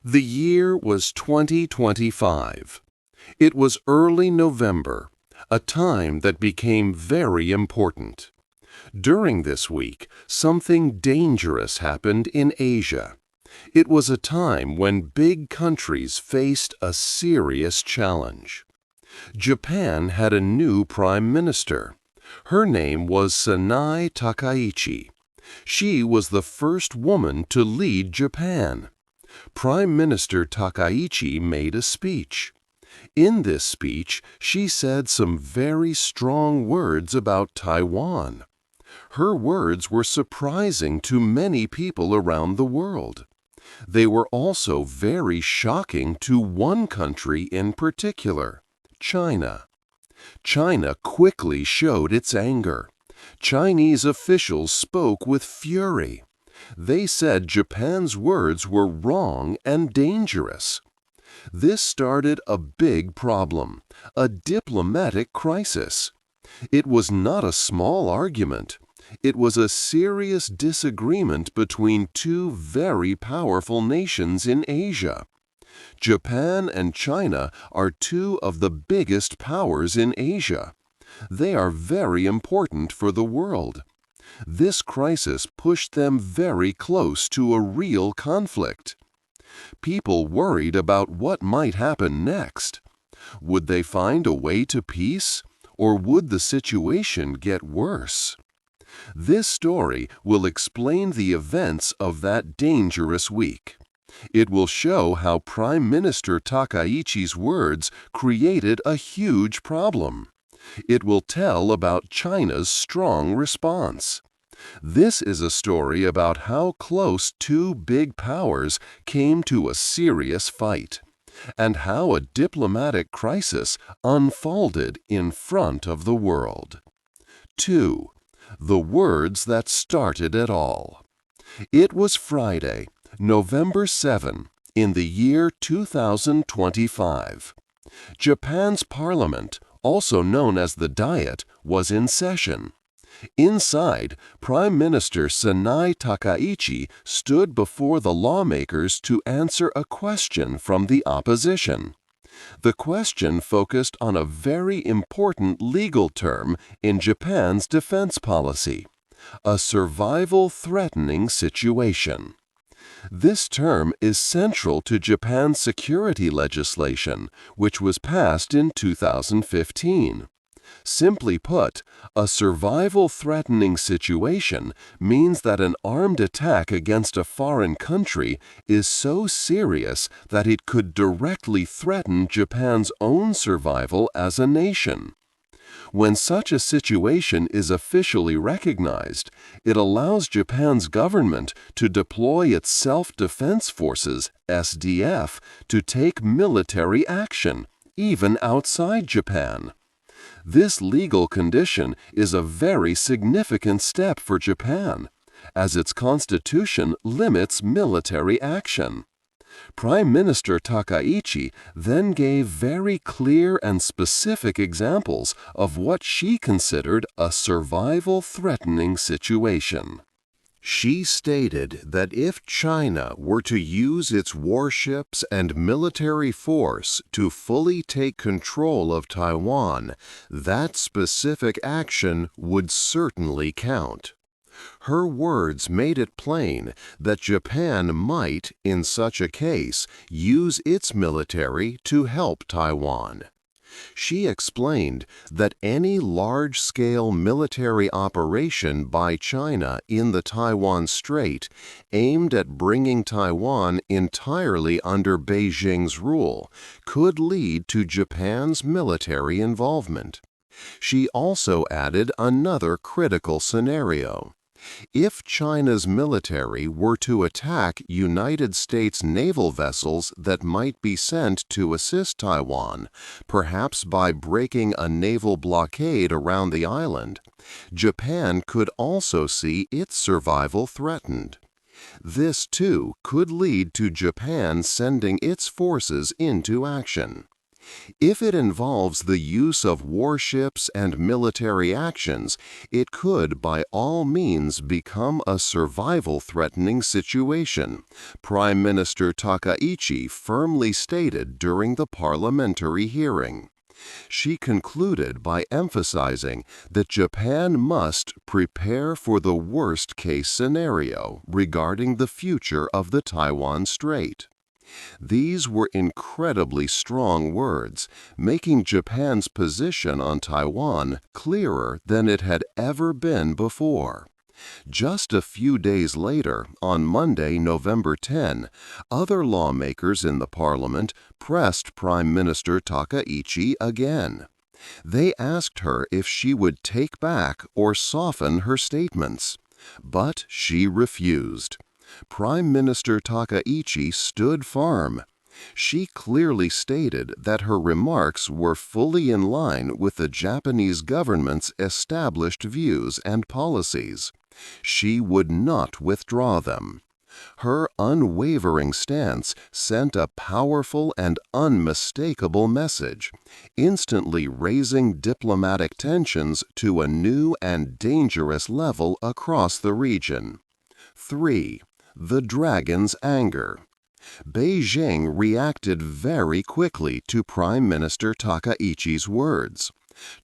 The year was 2025. It was early November, a time that became very important. During this week, something dangerous happened in Asia. It was a time when big countries faced a serious challenge. Japan had a new prime minister. Her name was Sanae Takaichi. She was the first woman to lead Japan. Prime Minister Takaichi made a speech. In this speech, she said some very strong words about Taiwan. Her words were surprising to many people around the world. They were also very shocking to one country in particular, China. China quickly showed its anger. Chinese officials spoke with fury. They said Japan's words were wrong and dangerous. This started a big problem, a diplomatic crisis. It was not a small argument. It was a serious disagreement between two very powerful nations in Asia. Japan and China are two of the biggest powers in Asia. They are very important for the world. This crisis pushed them very close to a real conflict. People worried about what might happen next. Would they find a way to peace, or would the situation get worse? This story will explain the events of that dangerous week. It will show how Prime Minister Takaichi's words created a huge problem. It will tell about China's strong response. This is a story about how close two big powers came to a serious fight, and how a diplomatic crisis unfolded in front of the world. 2. The words that started it all. It was Friday, November 7, in the year 2025. Japan's parliament, also known as the Diet, was in session. Inside, Prime Minister Sanae Takaichi stood before the lawmakers to answer a question from the opposition. The question focused on a very important legal term in Japan's defense policy, a survival-threatening situation. This term is central to Japan's security legislation, which was passed in 2015. Simply put, a survival-threatening situation means that an armed attack against a foreign country is so serious that it could directly threaten Japan's own survival as a nation. When such a situation is officially recognized, it allows Japan's government to deploy its Self-Defense Forces, SDF, to take military action, even outside Japan. This legal condition is a very significant step for Japan, as its constitution limits military action. Prime Minister Takaichi then gave very clear and specific examples of what she considered a survival-threatening situation. She stated that if China were to use its warships and military force to fully take control of Taiwan, that specific action would certainly count. Her words made it plain that Japan might, in such a case, use its military to help Taiwan. She explained that any large-scale military operation by China in the Taiwan Strait aimed at bringing Taiwan entirely under Beijing's rule could lead to Japan's military involvement. She also added another critical scenario. If China's military were to attack United States naval vessels that might be sent to assist Taiwan, perhaps by breaking a naval blockade around the island, Japan could also see its survival threatened. This, too, could lead to Japan sending its forces into action. If it involves the use of warships and military actions, it could by all means become a survival-threatening situation, Prime Minister Takaichi firmly stated during the parliamentary hearing. She concluded by emphasizing that Japan must prepare for the worst-case scenario regarding the future of the Taiwan Strait. These were incredibly strong words, making Japan's position on Taiwan clearer than it had ever been before. Just a few days later, on Monday, November 10, other lawmakers in the parliament pressed Prime Minister Takaichi again. They asked her if she would take back or soften her statements, but she refused. Prime Minister Takaichi stood firm. She clearly stated that her remarks were fully in line with the Japanese government's established views and policies. She would not withdraw them. Her unwavering stance sent a powerful and unmistakable message, instantly raising diplomatic tensions to a new and dangerous level across the region. 3. The dragon's anger. Beijing reacted very quickly to Prime Minister Takaichi's words.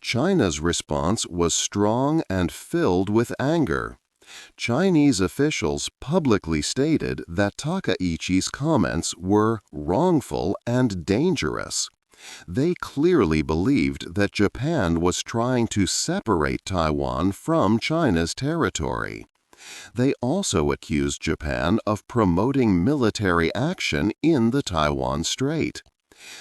China's response was strong and filled with anger. Chinese officials publicly stated that Takaichi's comments were wrongful and dangerous. They clearly believed that Japan was trying to separate Taiwan from China's territory. They also accused Japan of promoting military action in the Taiwan Strait.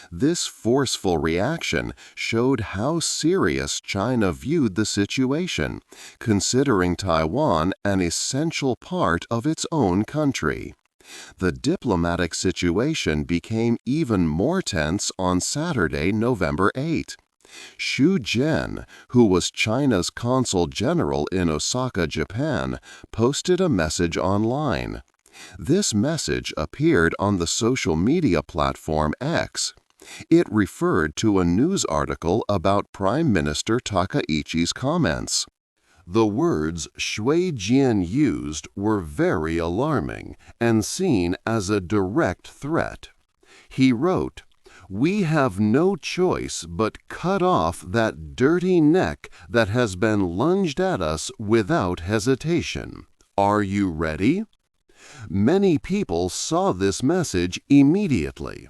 This forceful reaction showed how serious China viewed the situation, considering Taiwan an essential part of its own country. The diplomatic situation became even more tense on Saturday, November 8. Xu Jian, who was China's consul general in Osaka, Japan, posted a message online. This message appeared on the social media platform X. It referred to a news article about Prime Minister Takaichi's comments. The words Xu Jian used were very alarming and seen as a direct threat. He wrote, "We have no choice but cut off that dirty neck that has been lunged at us without hesitation. Are you ready?" Many people saw this message immediately.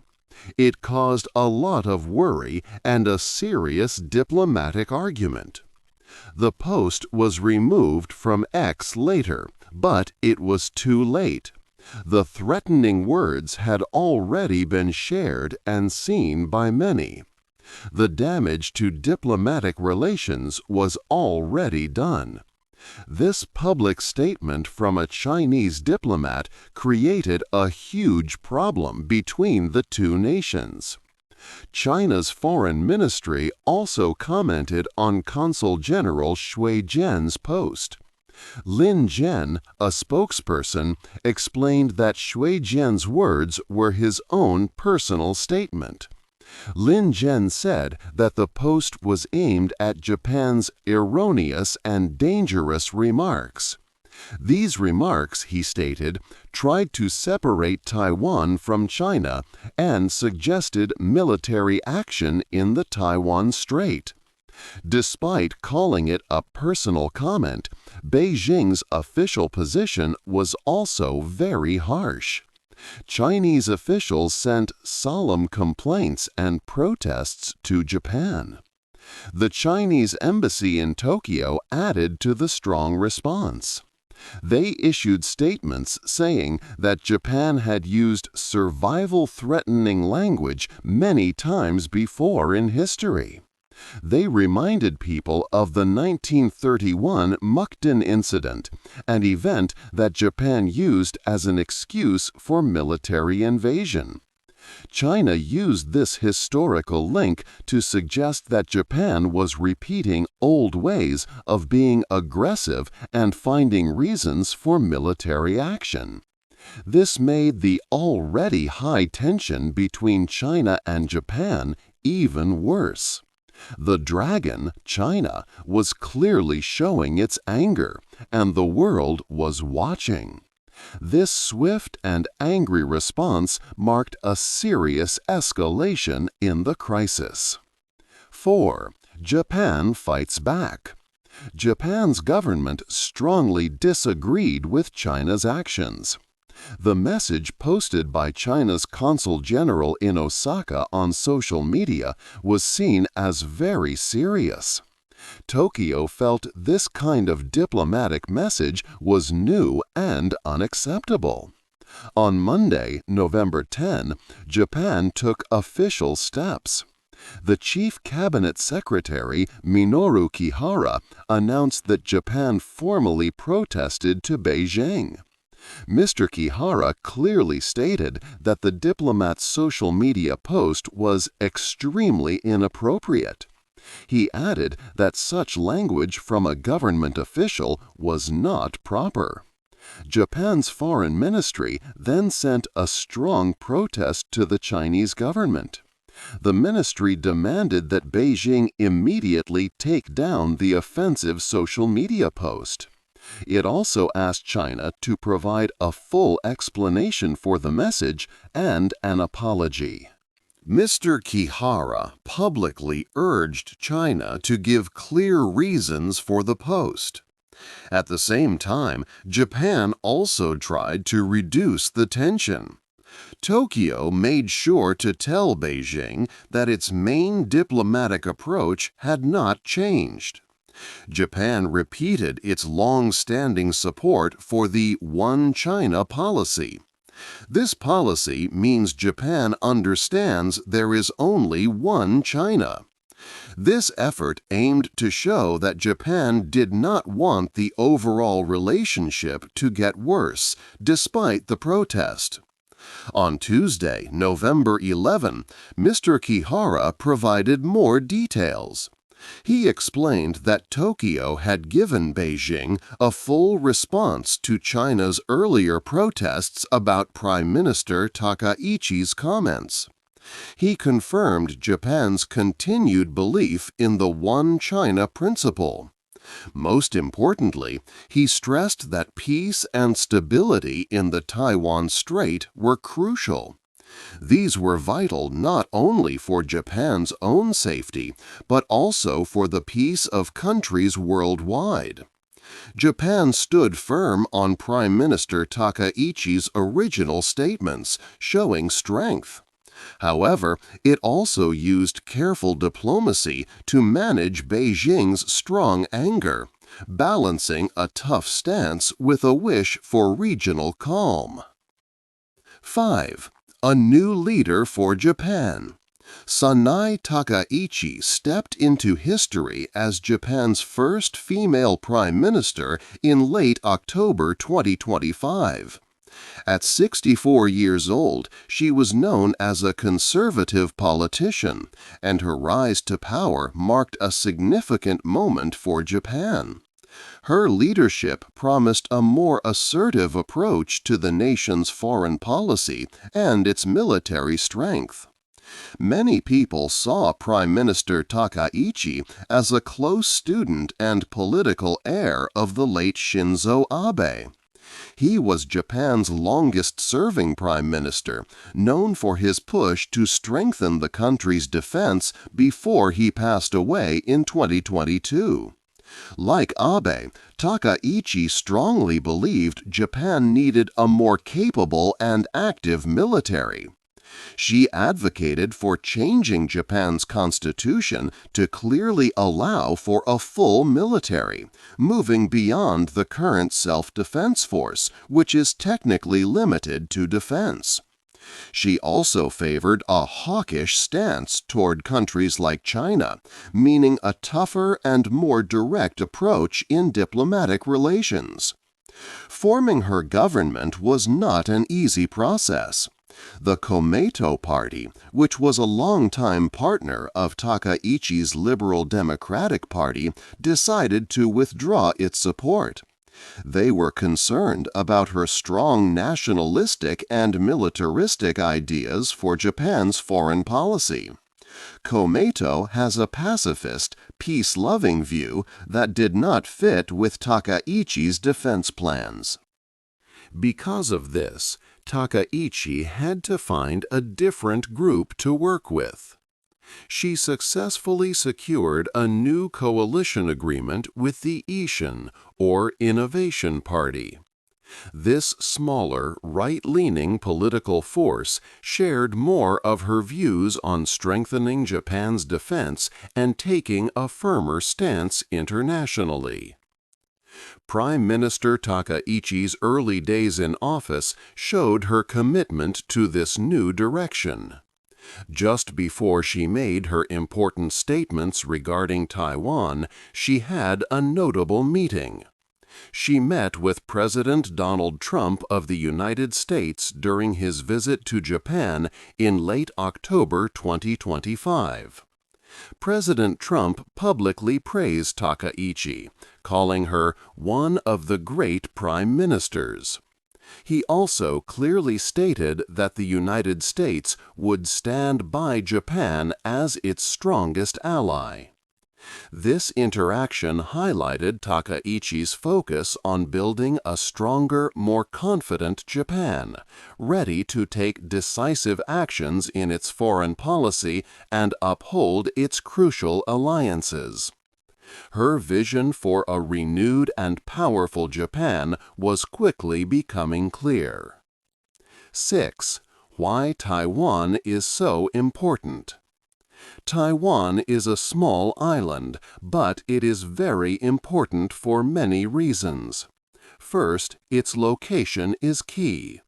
It caused a lot of worry and a serious diplomatic argument. The post was removed from X later, but it was too late. The threatening words had already been shared and seen by many. The damage to diplomatic relations was already done. This public statement from a Chinese diplomat created a huge problem between the two nations. China's foreign ministry also commented on Consul General Xu Jian's post. Lin Jian, a spokesperson, explained that Xu Jian's words were his own personal statement. Lin Jian said that the post was aimed at Japan's erroneous and dangerous remarks. These remarks, he stated, tried to separate Taiwan from China and suggested military action in the Taiwan Strait. Despite calling it a personal comment, Beijing's official position was also very harsh. Chinese officials sent solemn complaints and protests to Japan. The Chinese embassy in Tokyo added to the strong response. They issued statements saying that Japan had used survival-threatening language many times before in history. They reminded people of the 1931 Mukden incident, an event that Japan used as an excuse for military invasion. China used this historical link to suggest that Japan was repeating old ways of being aggressive and finding reasons for military action. This made the already high tension between China and Japan even worse. The dragon, China, was clearly showing its anger, and the world was watching. This swift and angry response marked a serious escalation in the crisis. 4. Japan fights back. Japan's government strongly disagreed with China's actions. The message posted by China's consul general in Osaka on social media was seen as very serious. Tokyo felt this kind of diplomatic message was new and unacceptable. On Monday, November 10, Japan took official steps. The Chief Cabinet Secretary, Minoru Kihara, announced that Japan formally protested to Beijing. Mr. Kihara clearly stated that the diplomat's social media post was extremely inappropriate. He added that such language from a government official was not proper. Japan's foreign ministry then sent a strong protest to the Chinese government. The ministry demanded that Beijing immediately take down the offensive social media post. It also asked China to provide a full explanation for the message and an apology. Mr. Kihara publicly urged China to give clear reasons for the post. At the same time, Japan also tried to reduce the tension. Tokyo made sure to tell Beijing that its main diplomatic approach had not changed. Japan repeated its long-standing support for the One China policy. This policy means Japan understands there is only one China. This effort aimed to show that Japan did not want the overall relationship to get worse, despite the protest. On Tuesday, November 11, Mr. Kihara provided more details. He explained that Tokyo had given Beijing a full response to China's earlier protests about Prime Minister Takaichi's comments. He confirmed Japan's continued belief in the One China principle. Most importantly, he stressed that peace and stability in the Taiwan Strait were crucial. These were vital not only for Japan's own safety, but also for the peace of countries worldwide. Japan stood firm on Prime Minister Takaichi's original statements, showing strength. However, it also used careful diplomacy to manage Beijing's strong anger, balancing a tough stance with a wish for regional calm. 5. A new leader for Japan. Sanae Takaichi stepped into history as Japan's first female prime minister in late October 2025. At 64 years old, she was known as a conservative politician, and her rise to power marked a significant moment for Japan. Her leadership promised a more assertive approach to the nation's foreign policy and its military strength. Many people saw Prime Minister Takaichi as a close student and political heir of the late Shinzo Abe. He was Japan's longest-serving prime minister, known for his push to strengthen the country's defense before he passed away in 2022. Like Abe, Takaichi strongly believed Japan needed a more capable and active military. She advocated for changing Japan's constitution to clearly allow for a full military, moving beyond the current self-defense force, which is technically limited to defense. She also favored a hawkish stance toward countries like China, meaning a tougher and more direct approach in diplomatic relations. Forming her government was not an easy process. The Komeito Party, which was a longtime partner of Takaichi's Liberal Democratic Party, decided to withdraw its support. They were concerned about her strong nationalistic and militaristic ideas for Japan's foreign policy. Komeito has a pacifist, peace-loving view that did not fit with Takaichi's defense plans. Because of this, Takaichi had to find a different group to work with. She successfully secured a new coalition agreement with the Ishin, or Innovation Party. This smaller, right-leaning political force shared more of her views on strengthening Japan's defense and taking a firmer stance internationally. Prime Minister Takaichi's early days in office showed her commitment to this new direction. Just before she made her important statements regarding Taiwan, she had a notable meeting. She met with President Donald Trump of the United States during his visit to Japan in late October 2025. President Trump publicly praised Takaichi, calling her one of the great prime ministers. He also clearly stated that the United States would stand by Japan as its strongest ally. This interaction highlighted Takaichi's focus on building a stronger, more confident Japan, ready to take decisive actions in its foreign policy and uphold its crucial alliances. Her vision for a renewed and powerful Japan was quickly becoming clear. 6. Why Taiwan is so important. Taiwan is a small island, but it is very important for many reasons. First, its location is key.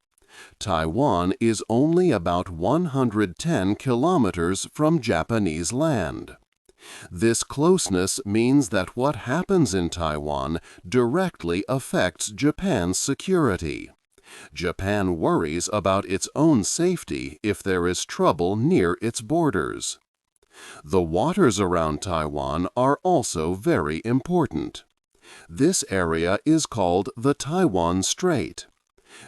Taiwan is only about 110 kilometers from Japanese land. This closeness means that what happens in Taiwan directly affects Japan's security. Japan worries about its own safety if there is trouble near its borders. The waters around Taiwan are also very important. This area is called the Taiwan Strait.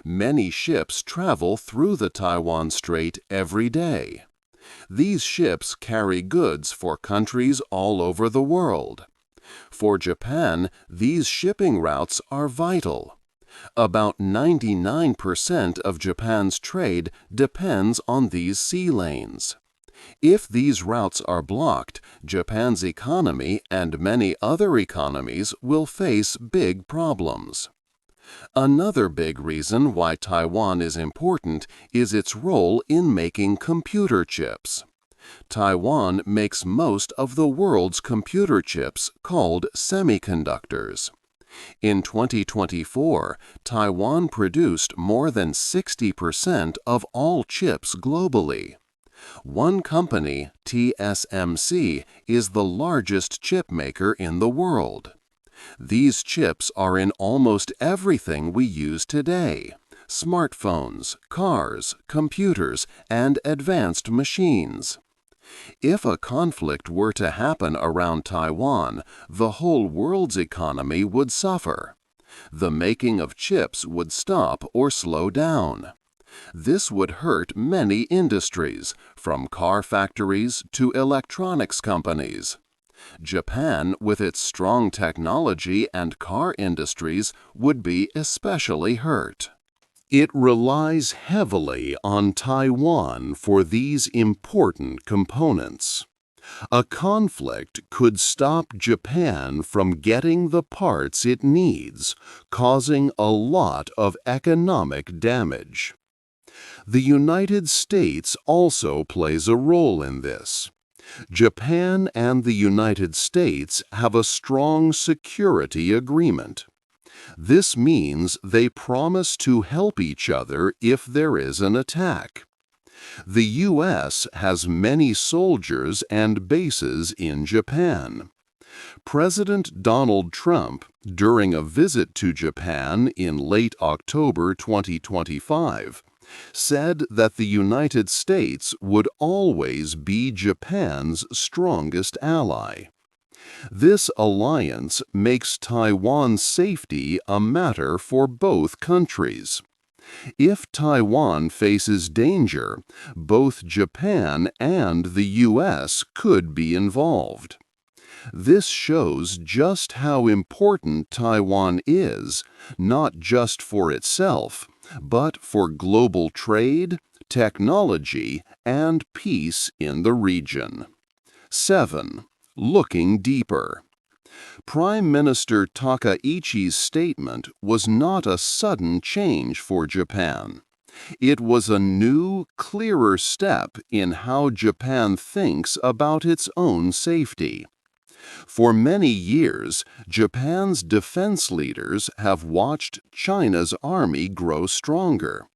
Many ships travel through the Taiwan Strait every day. These ships carry goods for countries all over the world. For Japan, these shipping routes are vital. About 99% of Japan's trade depends on these sea lanes. If these routes are blocked, Japan's economy and many other economies will face big problems. Another big reason why Taiwan is important is its role in making computer chips. Taiwan makes most of the world's computer chips called semiconductors. In 2024, Taiwan produced more than 60% of all chips globally. One company, TSMC, is the largest chip maker in the world. These chips are in almost everything we use today: smartphones, cars, computers, and advanced machines. If a conflict were to happen around Taiwan, the whole world's economy would suffer. The making of chips would stop or slow down. This would hurt many industries, from car factories to electronics companies. Japan, with its strong technology and car industries, would be especially hurt. It relies heavily on Taiwan for these important components. A conflict could stop Japan from getting the parts it needs, causing a lot of economic damage. The United States also plays a role in this. Japan and the United States have a strong security agreement. This means they promise to help each other if there is an attack. The U.S. has many soldiers and bases in Japan. President Donald Trump, during a visit to Japan in late October 2025, said that the United States would always be Japan's strongest ally. This alliance makes Taiwan's safety a matter for both countries. If Taiwan faces danger, both Japan and the U.S. could be involved. This shows just how important Taiwan is, not just for itself, but for global trade, technology, and peace in the region. 7. Looking deeper. Prime Minister Takaichi's statement was not a sudden change for Japan. It was a new, clearer step in how Japan thinks about its own safety. For many years, Japan's defense leaders have watched China's army grow stronger.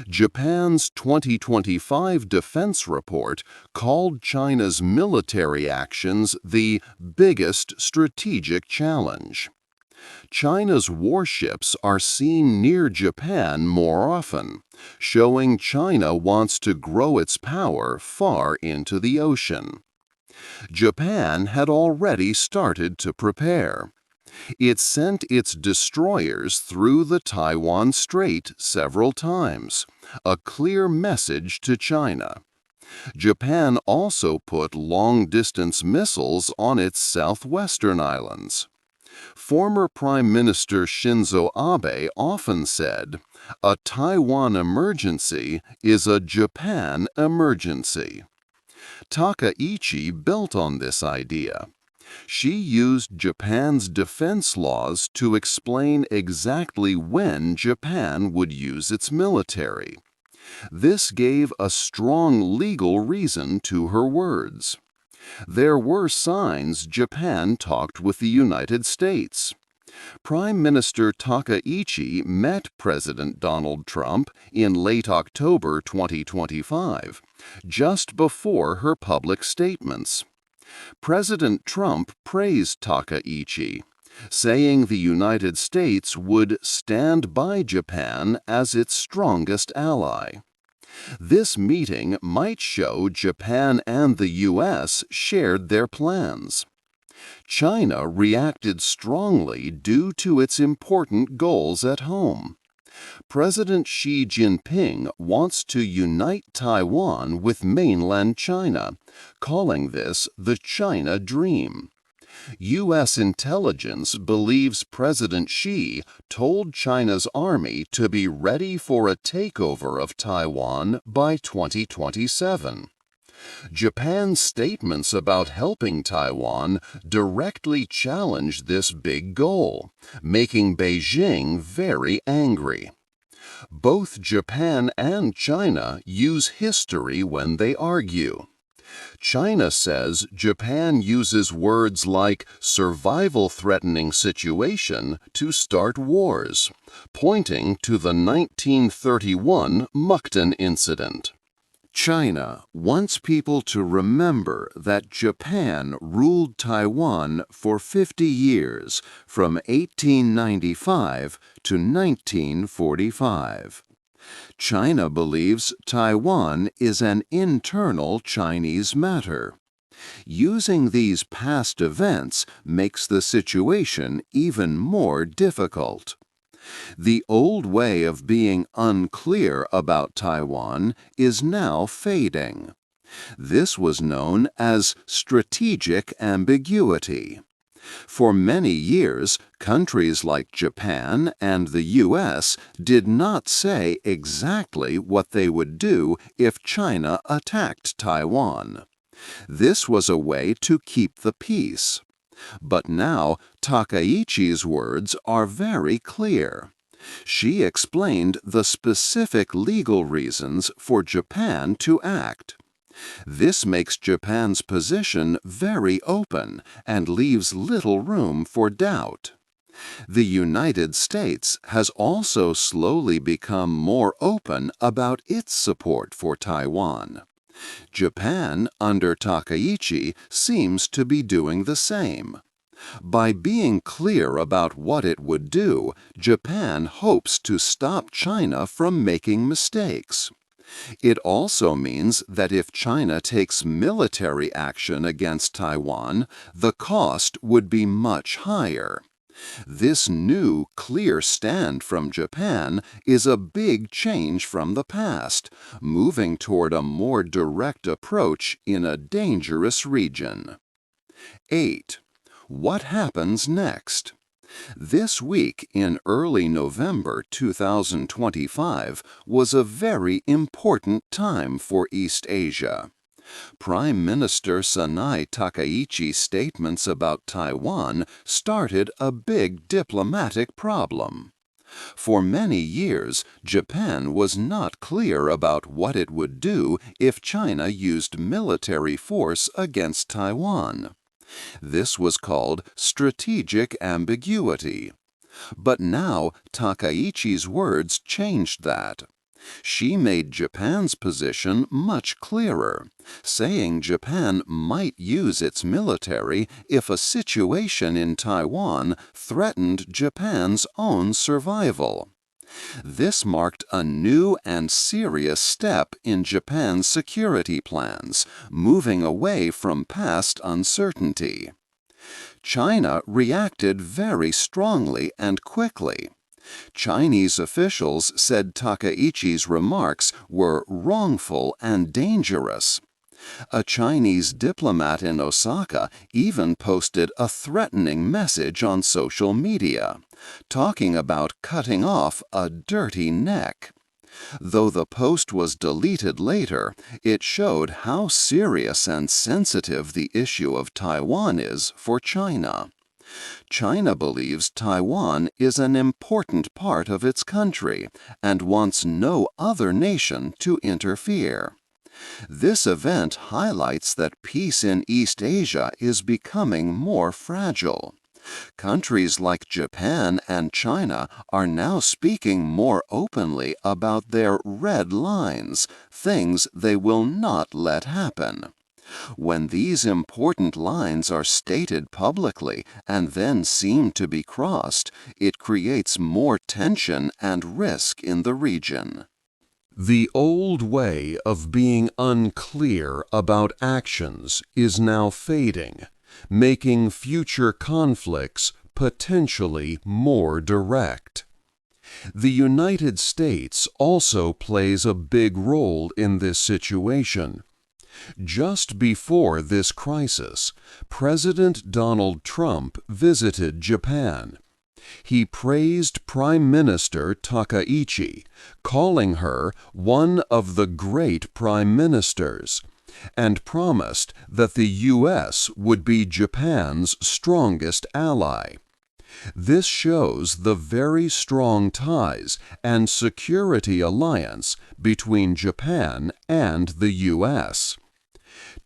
Japan's 2025 defense report called China's military actions the biggest strategic challenge. China's warships are seen near Japan more often, showing China wants to grow its power far into the ocean. Japan had already started to prepare. It sent its destroyers through the Taiwan Strait several times, a clear message to China. Japan also put long-distance missiles on its southwestern islands. Former Prime Minister Shinzo Abe often said, "A Taiwan emergency is a Japan emergency." Takaichi built on this idea. She used Japan's defense laws to explain exactly when Japan would use its military. This gave a strong legal reason to her words. There were signs Japan talked with the United States. Prime Minister Takaichi met President Donald Trump in late October 2025, just before her public statements. President Trump praised Takaichi, saying the United States would stand by Japan as its strongest ally. This meeting might show Japan and the U.S. shared their plans. China reacted strongly due to its important goals at home. President Xi Jinping wants to unite Taiwan with mainland China, calling this the China Dream. U.S. intelligence believes President Xi told China's army to be ready for a takeover of Taiwan by 2027. Japan's statements about helping Taiwan directly challenged this big goal, making Beijing very angry. Both Japan and China use history when they argue. China says Japan uses words like survival-threatening situation to start wars, pointing to the 1931 Mukden incident. China wants people to remember that Japan ruled Taiwan for 50 years, from 1895 to 1945. China believes Taiwan is an internal Chinese matter. Using these past events makes the situation even more difficult. The old way of being unclear about Taiwan is now fading. This was known as strategic ambiguity. For many years, countries like Japan and the U.S. did not say exactly what they would do if China attacked Taiwan. This was a way to keep the peace. But now, Takaichi's words are very clear. She explained the specific legal reasons for Japan to act. This makes Japan's position very open and leaves little room for doubt. The United States has also slowly become more open about its support for Taiwan. Japan, under Takaichi, seems to be doing the same. By being clear about what it would do, Japan hopes to stop China from making mistakes. It also means that if China takes military action against Taiwan, the cost would be much higher. This new, clear stand from Japan is a big change from the past, moving toward a more direct approach in a dangerous region. 8. What happens next? This week in early November 2025 was a very important time for East Asia. Prime Minister Sanai Takaichi's statements about Taiwan started a big diplomatic problem. For many years, Japan was not clear about what it would do if China used military force against Taiwan. This was called strategic ambiguity. But now Takaichi's words changed that. She made Japan's position much clearer, saying Japan might use its military if a situation in Taiwan threatened Japan's own survival. This marked a new and serious step in Japan's security plans, moving away from past uncertainty. China reacted very strongly and quickly. Chinese officials said Takaichi's remarks were wrongful and dangerous. A Chinese diplomat in Osaka even posted a threatening message on social media, talking about cutting off a dirty neck. Though the post was deleted later, it showed how serious and sensitive the issue of Taiwan is for China. China believes Taiwan is an important part of its country and wants no other nation to interfere. This event highlights that peace in East Asia is becoming more fragile. Countries like Japan and China are now speaking more openly about their red lines, things they will not let happen. When these important lines are stated publicly and then seem to be crossed, it creates more tension and risk in the region. The old way of being unclear about actions is now fading, making future conflicts potentially more direct. The United States also plays a big role in this situation. Just before this crisis, President Donald Trump visited Japan. He praised Prime Minister Takaichi, calling her one of the great prime ministers, and promised that the U.S. would be Japan's strongest ally. This shows the very strong ties and security alliance between Japan and the U.S.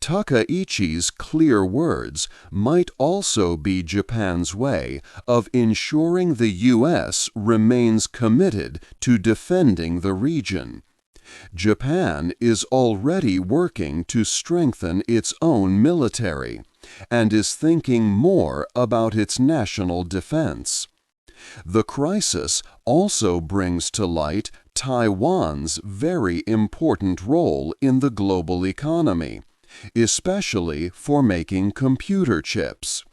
Takaichi's clear words might also be Japan's way of ensuring the U.S. remains committed to defending the region. Japan is already working to strengthen its own military and is thinking more about its national defense. The crisis also brings to light Taiwan's very important role in the global economy, especially for making computer chips.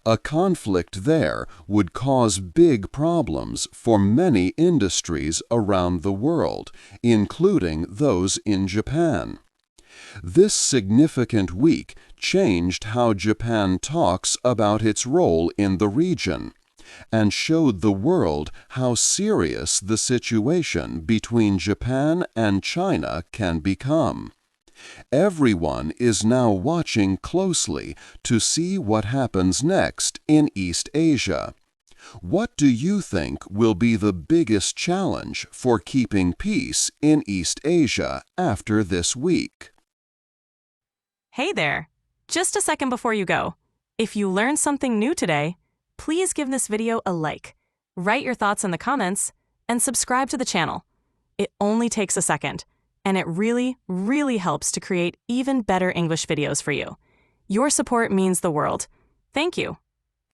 A conflict there would cause big problems for many industries around the world, including those in Japan. This significant week changed how Japan talks about its role in the region, and showed the world how serious the situation between Japan and China can become. Everyone is now watching closely to see what happens next in East Asia. What do you think will be the biggest challenge for keeping peace in East Asia after this week? Hey there! Just a second before you go. If you learned something new today, please give this video a like, write your thoughts in the comments, and subscribe to the channel. It only takes a second, and it really, really helps to create even better English videos for you. Your support means the world. Thank you.